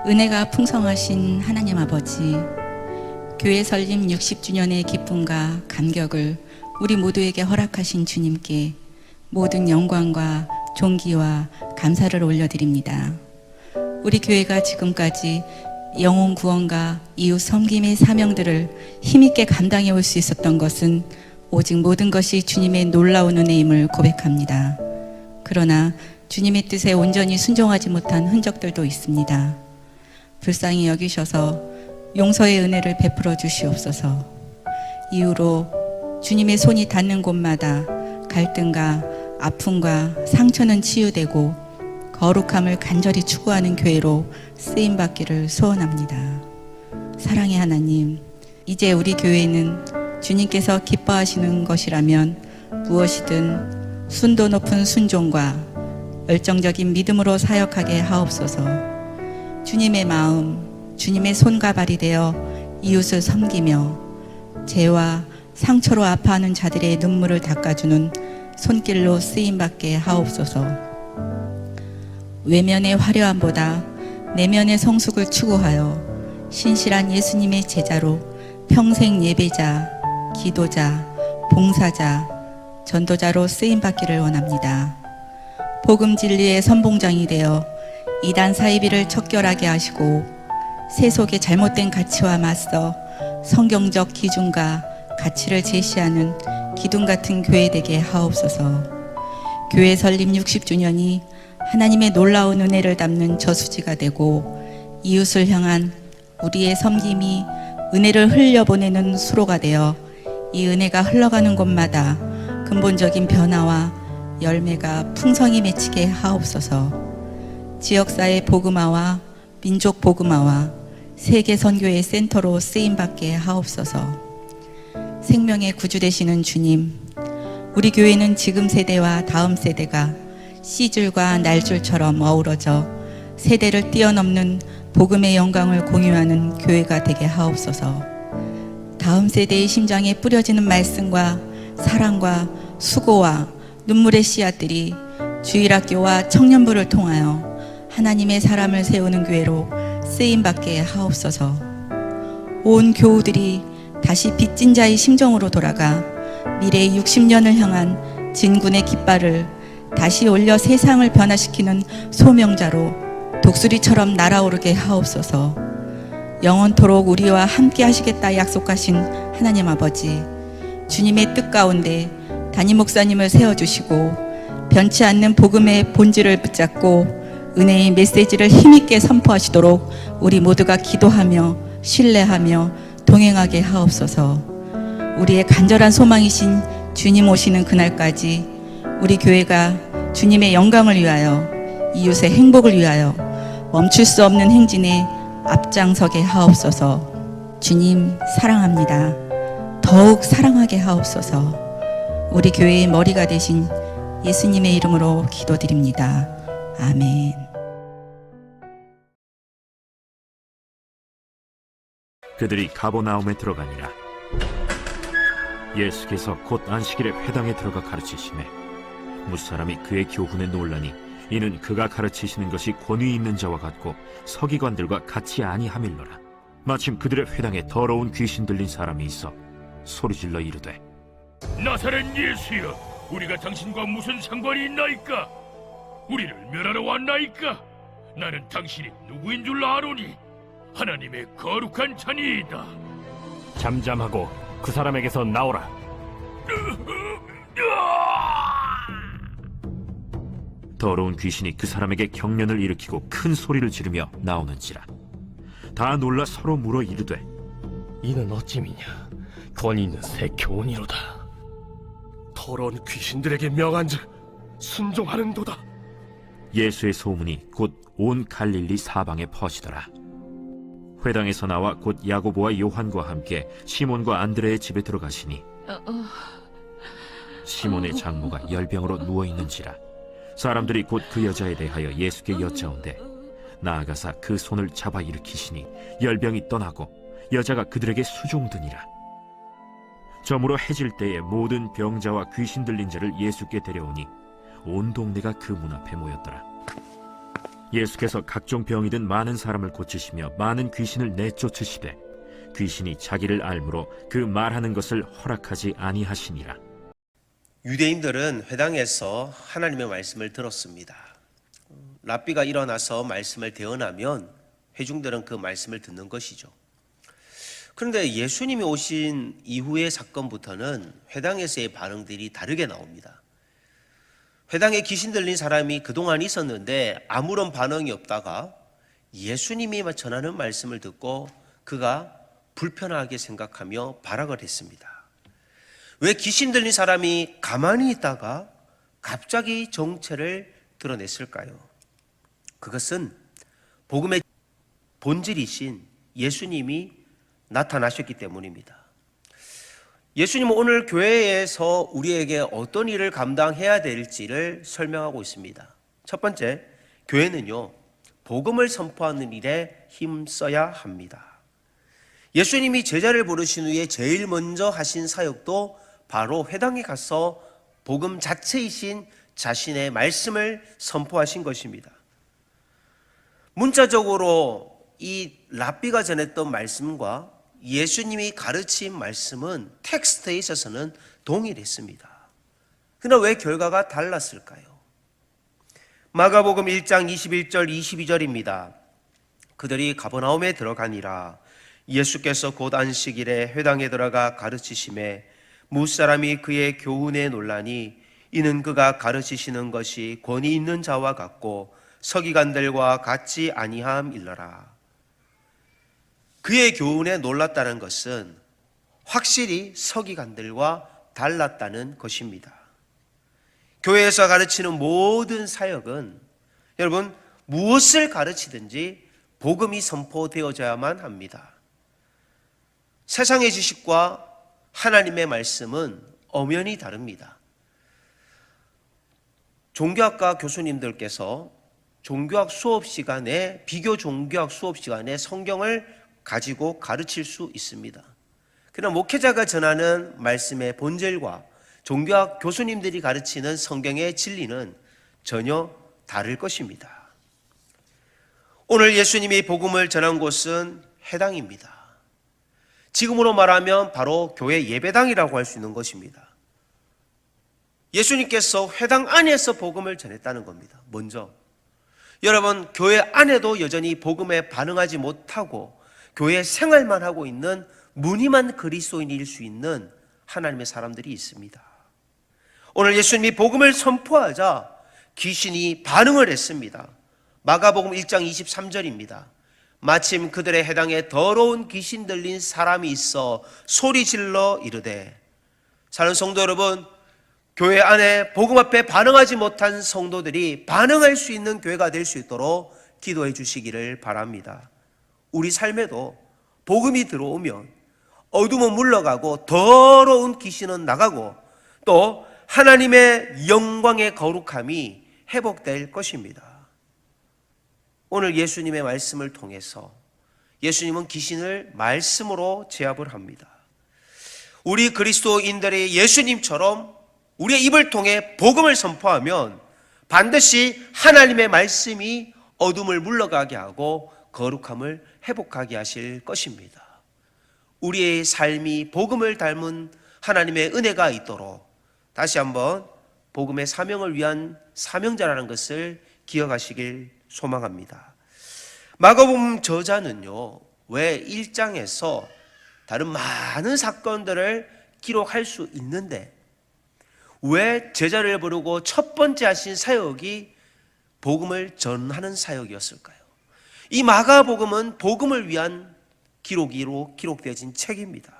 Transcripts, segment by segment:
은혜가 풍성하신 하나님 아버지, 교회 설립 60주년의 기쁨과 감격을 우리 모두에게 허락하신 주님께 모든 영광과 존귀와 감사를 올려드립니다. 우리 교회가 지금까지 영혼 구원과 이웃 섬김의 사명들을 힘있게 감당해 올 수 있었던 것은 오직 모든 것이 주님의 놀라운 은혜임을 고백합니다. 그러나 주님의 뜻에 온전히 순종하지 못한 흔적들도 있습니다. 불쌍히 여기셔서 용서의 은혜를 베풀어 주시옵소서. 이후로 주님의 손이 닿는 곳마다 갈등과 아픔과 상처는 치유되고 거룩함을 간절히 추구하는 교회로 쓰임받기를 소원합니다. 사랑의 하나님, 이제 우리 교회는 주님께서 기뻐하시는 것이라면 무엇이든 순도 높은 순종과 열정적인 믿음으로 사역하게 하옵소서. 주님의 마음, 주님의 손과 발이 되어 이웃을 섬기며 죄와 상처로 아파하는 자들의 눈물을 닦아주는 손길로 쓰임받게 하옵소서. 외면의 화려함보다 내면의 성숙을 추구하여 신실한 예수님의 제자로 평생 예배자, 기도자, 봉사자, 전도자로 쓰임받기를 원합니다. 복음 진리의 선봉장이 되어 이단 사이비를 척결하게 하시고 세속의 잘못된 가치와 맞서 성경적 기준과 가치를 제시하는 기둥 같은 교회 되게 하옵소서. 교회 설립 60주년이 하나님의 놀라운 은혜를 담는 저수지가 되고 이웃을 향한 우리의 섬김이 은혜를 흘려보내는 수로가 되어 이 은혜가 흘러가는 곳마다 근본적인 변화와 열매가 풍성히 맺히게 하옵소서. 지역사회 복음화와 민족 복음화와 세계 선교의 센터로 쓰임받게 하옵소서. 생명의 구주 되시는 주님, 우리 교회는 지금 세대와 다음 세대가 씨줄과 날줄처럼 어우러져 세대를 뛰어넘는 복음의 영광을 공유하는 교회가 되게 하옵소서. 다음 세대의 심장에 뿌려지는 말씀과 사랑과 수고와 눈물의 씨앗들이 주일학교와 청년부를 통하여 하나님의 사람을 세우는 교회로 쓰임받게 하옵소서. 온 교우들이 다시 빚진 자의 심정으로 돌아가 미래의 60년을 향한 진군의 깃발을 다시 올려 세상을 변화시키는 소명자로 독수리처럼 날아오르게 하옵소서. 영원토록 우리와 함께 하시겠다 약속하신 하나님 아버지, 주님의 뜻 가운데 담임 목사님을 세워주시고 변치 않는 복음의 본질을 붙잡고 은혜의 메시지를 힘있게 선포하시도록 우리 모두가 기도하며 신뢰하며 동행하게 하옵소서. 우리의 간절한 소망이신 주님 오시는 그날까지 우리 교회가 주님의 영광을 위하여 이웃의 행복을 위하여 멈출 수 없는 행진에 앞장서게 하옵소서. 주님 사랑합니다. 더욱 사랑하게 하옵소서. 우리 교회의 머리가 되신 예수님의 이름으로 기도드립니다. 아멘. 그들이 가버나움에 들어가니라. 예수께서 곧 안식일에 회당에 들어가 가르치시매 무사람이 그의 교훈에 놀라니 이는 그가 가르치시는 것이 권위 있는 자와 같고 서기관들과 같이 아니함일러라. 마침 그들의 회당에 더러운 귀신 들린 사람이 있어 소리질러 이르되 나사렛 예수여, 우리가 당신과 무슨 상관이 있나이까? 우리를 멸하러 왔나이까? 나는 당신이 누구인 줄 아노니 하나님의 거룩한 자니이다. 잠잠하고 그 사람에게서 나오라. 더러운 귀신이 그 사람에게 경련을 일으키고 큰 소리를 지르며 나오는지라. 다 놀라 서로 물어 이르되 이는 어찌미냐? 권위 있는 새 교훈이로다. 더러운 귀신들에게 명한즉 순종하는도다. 예수의 소문이 곧 온 갈릴리 사방에 퍼지더라. 회당에서 나와 곧 야고보와 요한과 함께 시몬과 안드레의 집에 들어가시니 시몬의 장모가 열병으로 누워있는지라. 사람들이 곧 그 여자에 대하여 예수께 여짜온대 나아가사 그 손을 잡아 일으키시니 열병이 떠나고 여자가 그들에게 수종드니라. 저물어 해질 때에 모든 병자와 귀신 들린 자를 예수께 데려오니 온 동네가 그 문 앞에 모였더라. 예수께서 각종 병이 든 많은 사람을 고치시며 많은 귀신을 내쫓으시되 귀신이 자기를 알므로 그 말하는 것을 허락하지 아니하시니라. 유대인들은 회당에서 하나님의 말씀을 들었습니다. 랍비가 일어나서 말씀을 대언하면 회중들은 그 말씀을 듣는 것이죠. 그런데 예수님이 오신 이후의 사건부터는 회당에서의 반응들이 다르게 나옵니다. 회당에 귀신 들린 사람이 그동안 있었는데 아무런 반응이 없다가 예수님이 전하는 말씀을 듣고 그가 불편하게 생각하며 발악을 했습니다. 왜 귀신 들린 사람이 가만히 있다가 갑자기 정체를 드러냈을까요? 그것은 복음의 본질이신 예수님이 나타나셨기 때문입니다. 예수님은 오늘 교회에서 우리에게 어떤 일을 감당해야 될지를 설명하고 있습니다. 첫 번째, 교회는요, 복음을 선포하는 일에 힘써야 합니다. 예수님이 제자를 부르신 후에 제일 먼저 하신 사역도 바로 회당에 가서 복음 자체이신 자신의 말씀을 선포하신 것입니다. 문자적으로 이 랍비가 전했던 말씀과 예수님이 가르친 말씀은 텍스트에 있어서는 동일했습니다. 그러나 왜 결과가 달랐을까요? 마가복음 1장 21절 22절입니다. 그들이 가버나움에 들어가니라. 예수께서 곧 안식일에 회당에 들어가 가르치심에 무사람이 그의 교훈에 놀라니 이는 그가 가르치시는 것이 권위 있는 자와 같고 서기관들과 같지 아니함일러라. 그의 교훈에 놀랐다는 것은 확실히 서기관들과 달랐다는 것입니다. 교회에서 가르치는 모든 사역은 여러분 무엇을 가르치든지 복음이 선포되어져야만 합니다. 세상의 지식과 하나님의 말씀은 엄연히 다릅니다. 종교학과 교수님들께서 종교학 수업 시간에 비교 종교학 수업 시간에 성경을 가지고 가르칠 수 있습니다. 그러나 목회자가 전하는 말씀의 본질과 종교학 교수님들이 가르치는 성경의 진리는 전혀 다를 것입니다. 오늘 예수님이 복음을 전한 곳은 회당입니다. 지금으로 말하면 바로 교회 예배당이라고 할 수 있는 것입니다. 예수님께서 회당 안에서 복음을 전했다는 겁니다. 먼저 여러분, 교회 안에도 여전히 복음에 반응하지 못하고 교회 생활만 하고 있는 무늬만 그리스도인일 수 있는 하나님의 사람들이 있습니다. 오늘 예수님이 복음을 선포하자 귀신이 반응을 했습니다. 마가복음 1장 23절입니다. 마침 그들의 해당에 더러운 귀신 들린 사람이 있어 소리질러 이르되. 사는 성도 여러분, 교회 안에 복음 앞에 반응하지 못한 성도들이 반응할 수 있는 교회가 될 수 있도록 기도해 주시기를 바랍니다. 우리 삶에도 복음이 들어오면 어둠은 물러가고 더러운 귀신은 나가고 또 하나님의 영광의 거룩함이 회복될 것입니다. 오늘 예수님의 말씀을 통해서 예수님은 귀신을 말씀으로 제압을 합니다. 우리 그리스도인들이 예수님처럼 우리의 입을 통해 복음을 선포하면 반드시 하나님의 말씀이 어둠을 물러가게 하고 거룩함을 회복하게 하실 것입니다. 우리의 삶이 복음을 닮은 하나님의 은혜가 있도록 다시 한번 복음의 사명을 위한 사명자라는 것을 기억하시길 소망합니다. 마가복음 저자는요, 왜 1장에서 다른 많은 사건들을 기록할 수 있는데 왜 제자를 부르고 첫 번째 하신 사역이 복음을 전하는 사역이었을까요? 이 마가복음은 복음을 위한 기록으로 기록되어진 책입니다.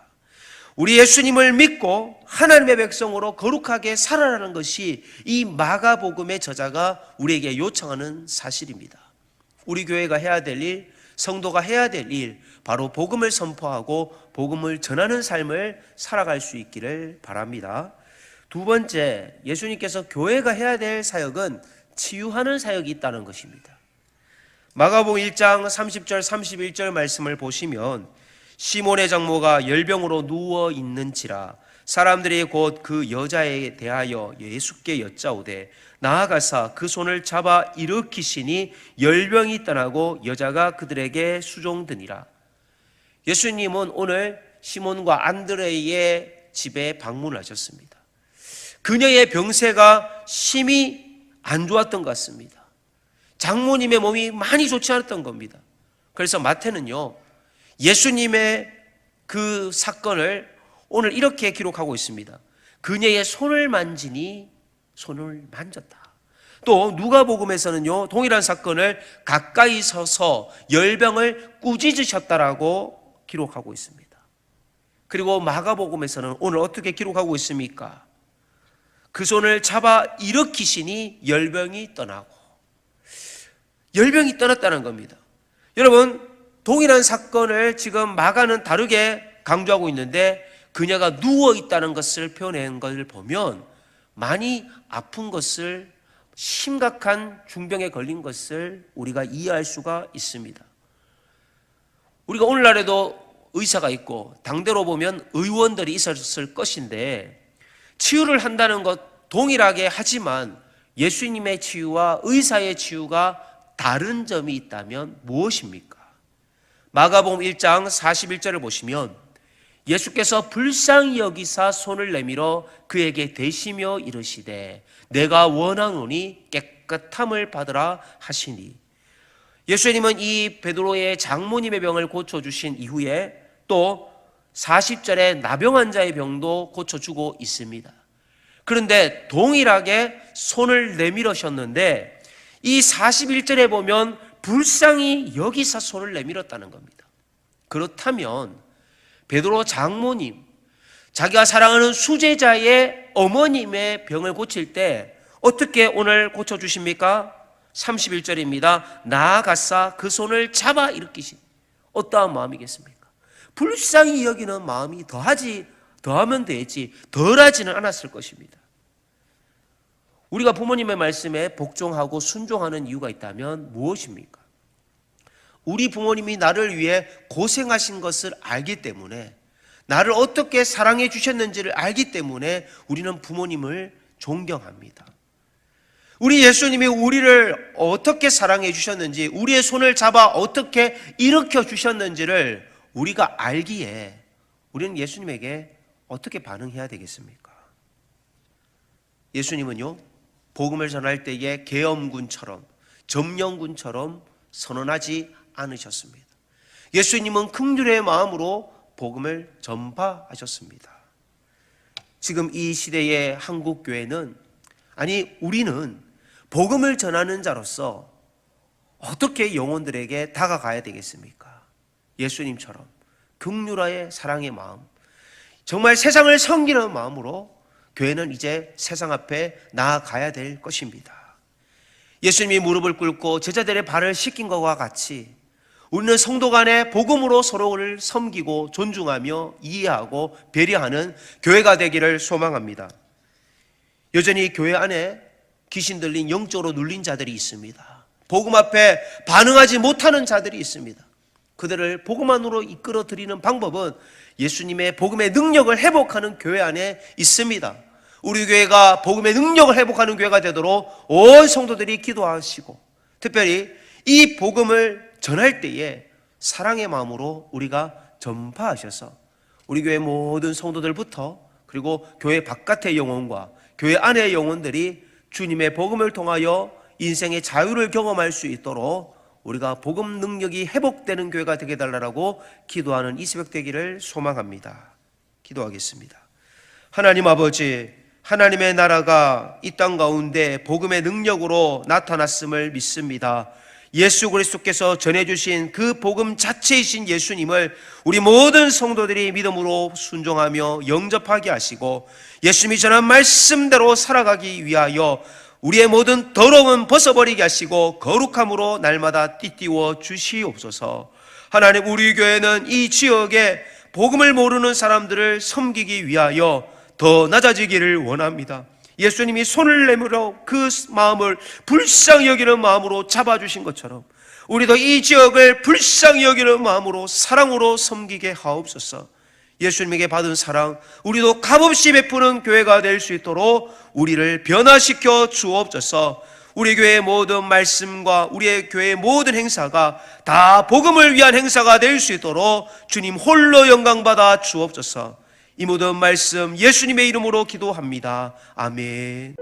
우리 예수님을 믿고 하나님의 백성으로 거룩하게 살아라는 것이 이 마가복음의 저자가 우리에게 요청하는 사실입니다. 우리 교회가 해야 될 일, 성도가 해야 될 일, 바로 복음을 선포하고 복음을 전하는 삶을 살아갈 수 있기를 바랍니다. 두 번째, 예수님께서 교회가 해야 될 사역은 치유하는 사역이 있다는 것입니다. 마가복음 1장 30절 31절 말씀을 보시면 시몬의 장모가 열병으로 누워 있는지라 사람들이 곧 그 여자에 대하여 예수께 여짜오되 나아가사 그 손을 잡아 일으키시니 열병이 떠나고 여자가 그들에게 수종드니라. 예수님은 오늘 시몬과 안드레의 집에 방문하셨습니다. 그녀의 병세가 심히 안 좋았던 것 같습니다. 장모님의 몸이 많이 좋지 않았던 겁니다. 그래서 마태는요, 예수님의 그 사건을 오늘 이렇게 기록하고 있습니다. 그녀의 손을 만지니 손을 만졌다. 또 누가복음에서는요, 동일한 사건을 가까이 서서 열병을 꾸짖으셨다라고 기록하고 있습니다. 그리고 마가복음에서는 오늘 어떻게 기록하고 있습니까? 그 손을 잡아 일으키시니 열병이 떠나고, 열병이 떠났다는 겁니다. 여러분, 동일한 사건을 지금 마가는 다르게 강조하고 있는데 그녀가 누워 있다는 것을 표현한 것을 보면 많이 아픈 것을, 심각한 중병에 걸린 것을 우리가 이해할 수가 있습니다. 우리가 오늘날에도 의사가 있고 당대로 보면 의원들이 있었을 것인데 치유를 한다는 것 동일하게 하지만 예수님의 치유와 의사의 치유가 다른 점이 있다면 무엇입니까? 마가복음 1장 41절을 보시면 예수께서 불쌍히 여기사 손을 내밀어 그에게 대시며 이르시되 내가 원하노니 깨끗함을 받으라 하시니, 예수님은 이 베드로의 장모님의 병을 고쳐주신 이후에 또 40절에 나병 환자의 병도 고쳐주고 있습니다. 그런데 동일하게 손을 내밀으셨는데 이 41절에 보면 불쌍히 여기사 손을 내밀었다는 겁니다. 그렇다면 베드로 장모님, 자기가 사랑하는 수제자의 어머님의 병을 고칠 때 어떻게 오늘 고쳐주십니까? 31절입니다. 나아가사 그 손을 잡아 일으키신, 어떠한 마음이겠습니까? 불쌍히 여기는 마음이 더하면 되지 덜하지는 않았을 것입니다. 우리가 부모님의 말씀에 복종하고 순종하는 이유가 있다면 무엇입니까? 우리 부모님이 나를 위해 고생하신 것을 알기 때문에, 나를 어떻게 사랑해 주셨는지를 알기 때문에 우리는 부모님을 존경합니다. 우리 예수님이 우리를 어떻게 사랑해 주셨는지, 우리의 손을 잡아 어떻게 일으켜 주셨는지를 우리가 알기에 우리는 예수님에게 어떻게 반응해야 되겠습니까? 예수님은요, 복음을 전할 때에 계엄군처럼, 점령군처럼 선언하지 않으셨습니다. 예수님은 긍휼의 마음으로 복음을 전파하셨습니다. 지금 이 시대의 한국 교회는, 아니 우리는 복음을 전하는 자로서 어떻게 영혼들에게 다가가야 되겠습니까? 예수님처럼 긍휼의 사랑의 마음, 정말 세상을 섬기는 마음으로 교회는 이제 세상 앞에 나아가야 될 것입니다. 예수님이 무릎을 꿇고 제자들의 발을 씻긴 것과 같이 우리는 성도 간에 복음으로 서로를 섬기고 존중하며 이해하고 배려하는 교회가 되기를 소망합니다. 여전히 교회 안에 귀신 들린, 영적으로 눌린 자들이 있습니다. 복음 앞에 반응하지 못하는 자들이 있습니다. 그들을 복음 안으로 이끌어 드리는 방법은 예수님의 복음의 능력을 회복하는 교회 안에 있습니다. 우리 교회가 복음의 능력을 회복하는 교회가 되도록 온 성도들이 기도하시고, 특별히 이 복음을 전할 때에 사랑의 마음으로 우리가 전파하셔서 우리 교회 모든 성도들부터, 그리고 교회 바깥의 영혼과 교회 안의 영혼들이 주님의 복음을 통하여 인생의 자유를 경험할 수 있도록 우리가 복음 능력이 회복되는 교회가 되게 달라고 기도하는 이 새벽 되기를 소망합니다. 기도하겠습니다. 하나님 아버지, 하나님의 나라가 이 땅 가운데 복음의 능력으로 나타났음을 믿습니다. 예수 그리스도께서 전해주신 그 복음 자체이신 예수님을 우리 모든 성도들이 믿음으로 순종하며 영접하게 하시고, 예수님이 전한 말씀대로 살아가기 위하여 우리의 모든 더러움은 벗어버리게 하시고 거룩함으로 날마다 띠띠워 주시옵소서. 하나님, 우리 교회는 이 지역에 복음을 모르는 사람들을 섬기기 위하여 더 낮아지기를 원합니다. 예수님이 손을 내밀어 그 마음을 불쌍히 여기는 마음으로 잡아주신 것처럼 우리도 이 지역을 불쌍히 여기는 마음으로 사랑으로 섬기게 하옵소서. 예수님에게 받은 사랑 우리도 값없이 베푸는 교회가 될 수 있도록 우리를 변화시켜 주옵소서. 우리 교회의 모든 말씀과 우리의 교회의 모든 행사가 다 복음을 위한 행사가 될 수 있도록 주님 홀로 영광받아 주옵소서. 이 모든 말씀 예수님의 이름으로 기도합니다. 아멘.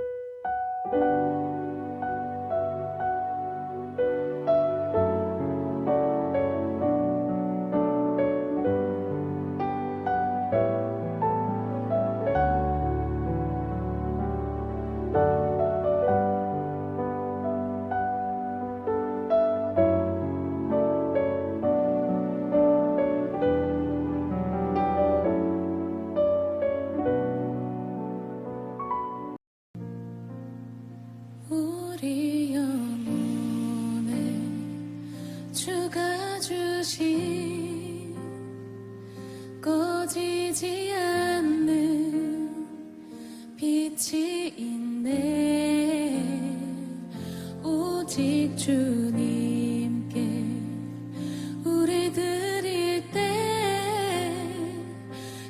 우리 영혼에 주가 주신 꺼지지 않는 빛이 있네. 오직 주님께 우리 드릴 때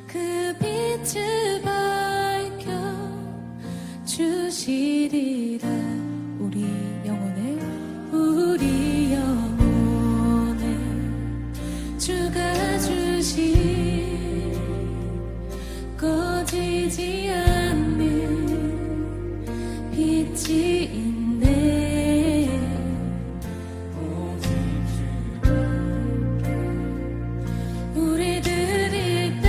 그 빛을 밝혀 주시리라. 우리 영혼에 주가 주신 꺼지지 않는 빛이 있네. 오직 주님께 우리 드릴 때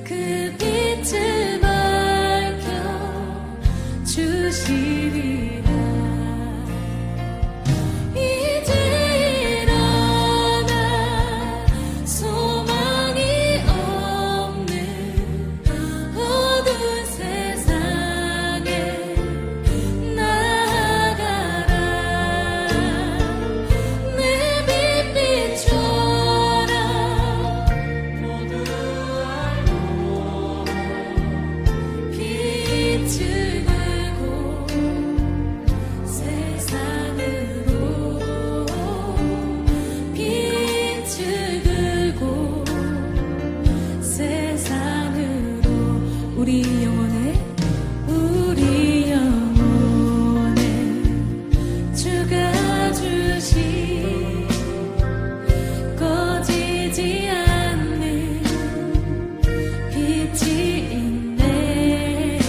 그 빛을 밝혀 주시리라. 우리 영혼에 주가 주신 꺼지지 않는 빛이 있네.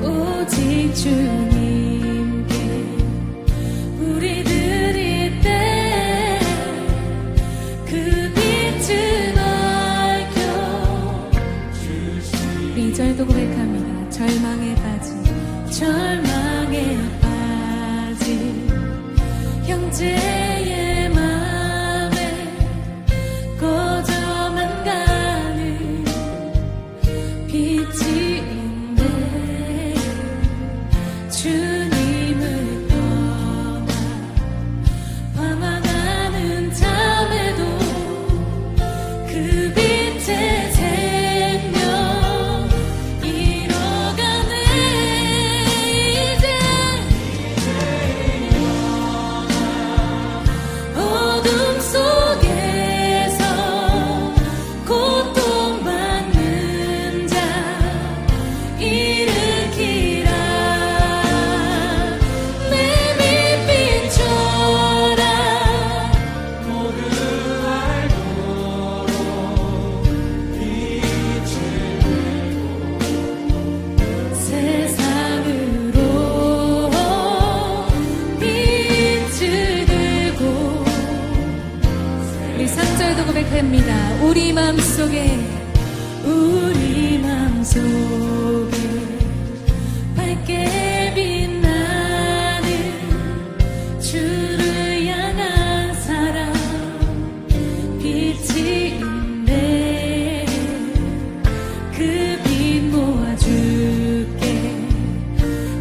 오직 주님께 우리 드릴 때 그 빛을 밝혀 주시리라. 2절도 고백합니다. 절망에 빠진 형제의 맘에 꺼져만 가는 빛이 있네. 주님을 떠나 방황하는 잠에도 그 빛의 생명 잃어가네. 어둠 속에서 고통받는 자 일으키라. 내 빛비춰라. 모두 알도록 빛을 들고 세상으로 빛을 들고. 우리 3절도 고백합니다. 우리 맘속에 밝게 빛나는 주를 향한 사랑 빛이 있네. 그 빛 모아줄게.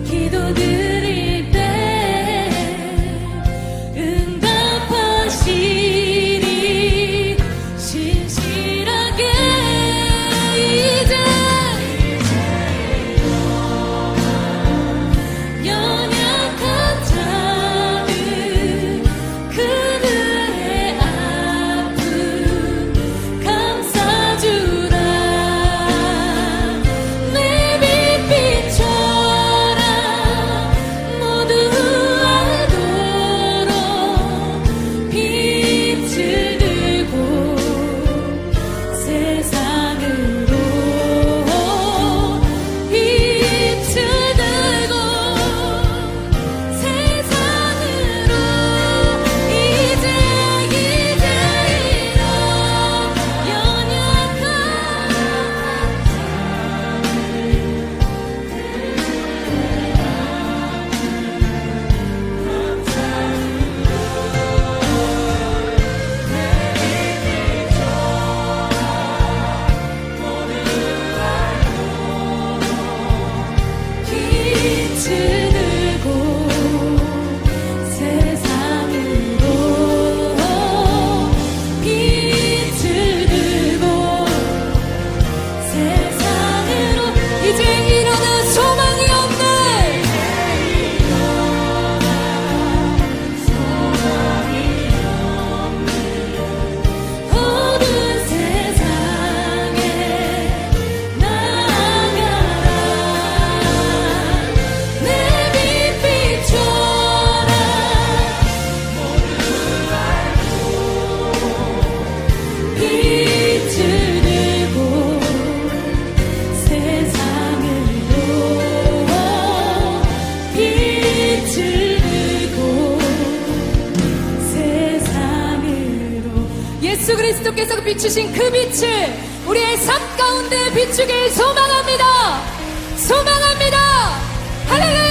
기도드릴 때 응답하시리. 신실하게 이제 연약한 자들 그들의 아픔 예수 그리스도께서 비추신 그 빛을 우리의 삶 가운데 비추길 소망합니다. 소망합니다. 할렐루야.